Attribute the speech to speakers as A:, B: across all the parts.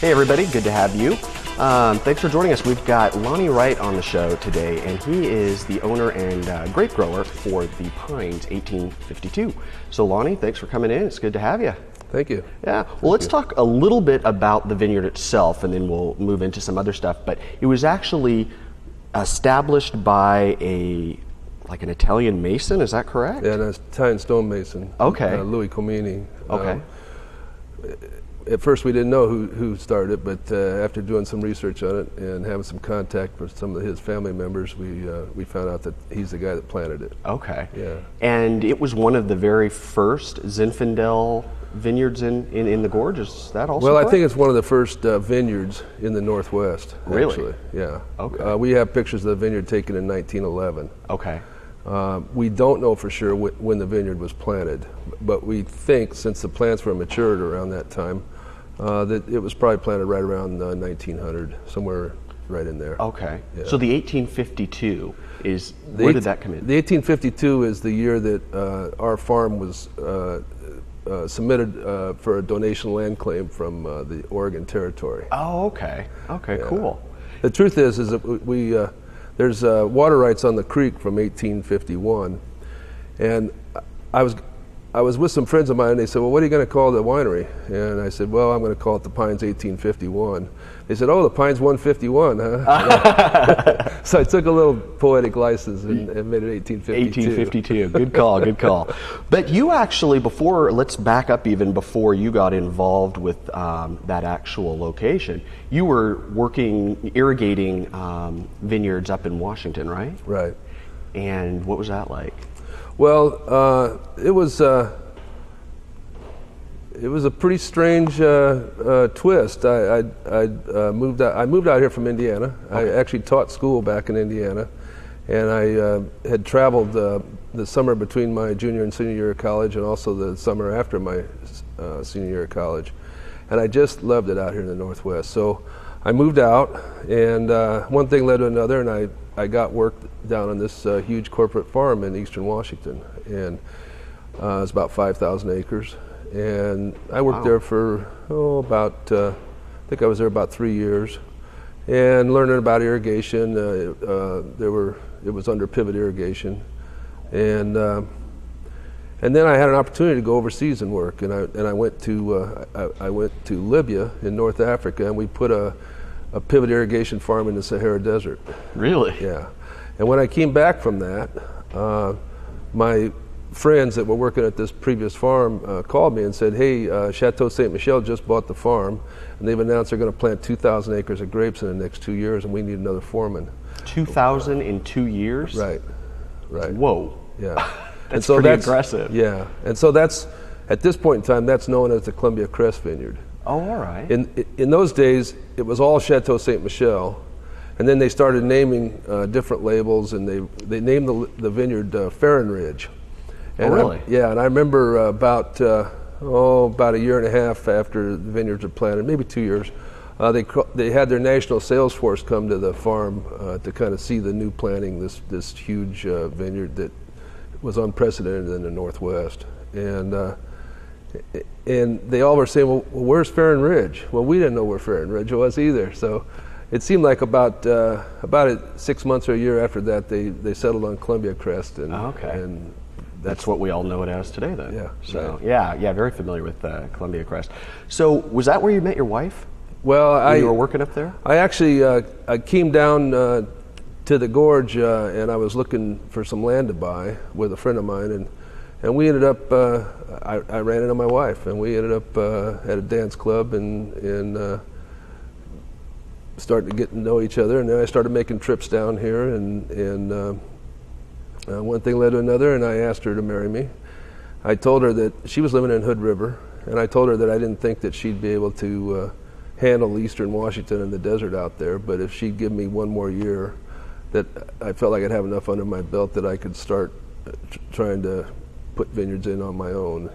A: Hey everybody, good to have you. Thanks for joining us. We've got Lonnie Wright on the show today, and he is the owner and grape grower for the Pines 1852. So Lonnie, thanks for coming in. It's good to have you.
B: Thank you.
A: Yeah, well, let's talk a little bit about the vineyard itself, and then we'll move into some other stuff. But it was actually established by like an Italian mason, is that correct?
B: Yeah, an Italian stonemason.
A: Okay.
B: Louis Comini.
A: Okay.
B: At first we didn't know who started it, but after doing some research on it and having some contact with some of his family members, we found out that he's the guy that planted it.
A: Okay.
B: Yeah.
A: And it was one of the very first Zinfandel vineyards in the gorge, is that also
B: Well,
A: correct?
B: I think it's one of the first vineyards in the Northwest,
A: Really?
B: actually. Yeah.
A: Okay.
B: We have pictures of the vineyard taken in 1911.
A: Okay.
B: We don't know for sure when the vineyard was planted, but we think since the plants were matured around that time, that it was probably planted right around 1900, somewhere right in there.
A: Okay.
B: Yeah.
A: So the 1852 is, where did that come in?
B: The 1852 is the year that our farm was submitted for a donation land claim from the Oregon Territory.
A: Oh, okay. Okay,
B: Yeah.
A: cool.
B: The truth is that there's water rights on the creek from 1851, and I was with some friends of mine, and they said, well, what are you going to call the winery? And I said, well, I'm going to call it the Pines 1851. They said, oh, the Pines 151, huh? So I took a little poetic license and made it 1852.
A: 1852. Good call, good call. But you actually, let's back up even before you got involved with that actual location, you were irrigating vineyards up in Washington, right?
B: Right.
A: And what was that like?
B: Well, it was a pretty strange twist. I moved out here from Indiana.
A: Okay.
B: I actually taught school back in Indiana, and I had traveled the summer between my junior and senior year of college, and also the summer after my senior year of college. And I just loved it out here in the Northwest. So I moved out, and one thing led to another, and I got work down on this huge corporate farm in eastern Washington, and it was about 5,000 acres. And I worked there for I think I was there about 3 years, and learning about irrigation. It was under pivot irrigation, and then I had an opportunity to go overseas and work, and I went to Libya in North Africa, and we put a pivot irrigation farm in the Sahara Desert.
A: Really?
B: Yeah. And when I came back from that, my friends that were working at this previous farm called me and said, hey, Chateau Ste. Michelle just bought the farm, and they've announced they're going to plant 2,000 acres of grapes in the next 2 years, and we need another foreman.
A: 2,000 in 2 years?
B: Right.
A: Whoa.
B: Yeah.
A: That's pretty aggressive.
B: Yeah. And so at this point in time, that's known as the Columbia Crest Vineyard.
A: Oh, all right.
B: In those days, it was all Chateau Ste. Michelle, and then they started naming different labels, and they named the vineyard Farron Ridge. And
A: really?
B: And I remember about a year and a half after the vineyards were planted, maybe 2 years, they had their national sales force come to the farm to kind of see the new planting, this huge vineyard that was unprecedented in the Northwest. And they all were saying, well, where's Farron Ridge? Well, we didn't know where Farron Ridge was either. So it seemed like about 6 months or a year after that, they settled on Columbia Crest. And
A: that's what we all know it as today then.
B: Yeah.
A: So
B: right.
A: yeah, very familiar with Columbia Crest. So was that where you met your wife?
B: Well,
A: when you were working up there?
B: I actually I came down to the gorge and I was looking for some land to buy with a friend of mine, and we ended up I ran into my wife, and we ended up at a dance club and started to get to know each other, and then I started making trips down here, and one thing led to another, and I asked her to marry me. I told her that she was living in Hood River, and I told her that I didn't think that she'd be able to handle eastern Washington and the desert out there, but if she'd give me 1 more year, that I felt like I'd have enough under my belt that I could start trying to put vineyards in on my own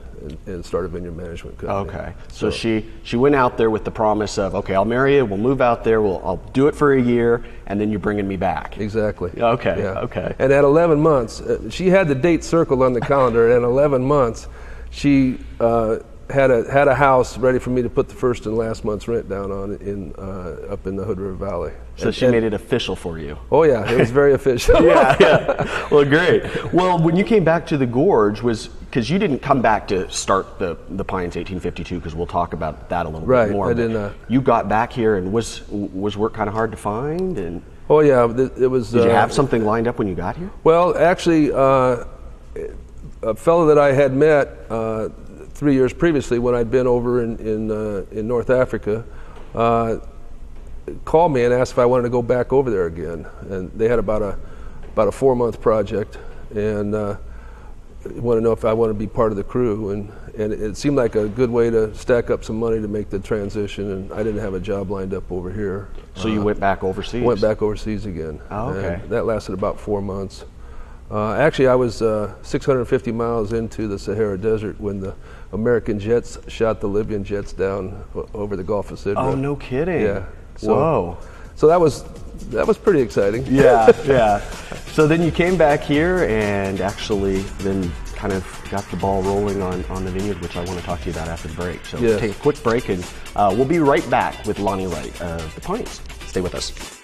B: and start a vineyard management company.
A: Okay, so she went out there with the promise of, okay, I'll marry you, we'll move out there, I'll do it for a year, and then you're bringing me back.
B: Exactly.
A: Okay,
B: yeah.
A: Okay.
B: And at 11 months, she had the date circled on the calendar, and at 11 months, she had a house ready for me to put the first and last month's rent down on up in the Hood River Valley.
A: So she made it official for you.
B: Oh yeah, it was very official.
A: Yeah. Well, great. Well, when you came back to the Gorge, because you didn't come back to start the Pines 1852, because we'll talk about that a little bit more.
B: Right, I didn't.
A: You got back here, and was work kind of hard to find? And
B: oh yeah, it was.
A: Did you have something lined up when you got here?
B: Well, actually, a fellow that I had met 3 years previously, when I'd been over in North Africa, called me and asked if I wanted to go back over there again. And they had about a 4-month project, and wanted to know if I wanted to be part of the crew. And it seemed like a good way to stack up some money to make the transition. And I didn't have a job lined up over here.
A: So you went back overseas?
B: Went back overseas again.
A: Oh, okay.
B: And that lasted about 4 months. Actually, I was 650 miles into the Sahara Desert when the American jets shot the Libyan jets down over the Gulf of Sidra.
A: Oh, no kidding.
B: Yeah.
A: Whoa.
B: So that was pretty exciting.
A: Yeah, yeah. So then you came back here and actually then kind of got the ball rolling on the vineyard, which I want to talk to you about after the break. So
B: yes.
A: Take a quick break, and we'll be right back with Lonnie Wright of the Pines. Stay with us.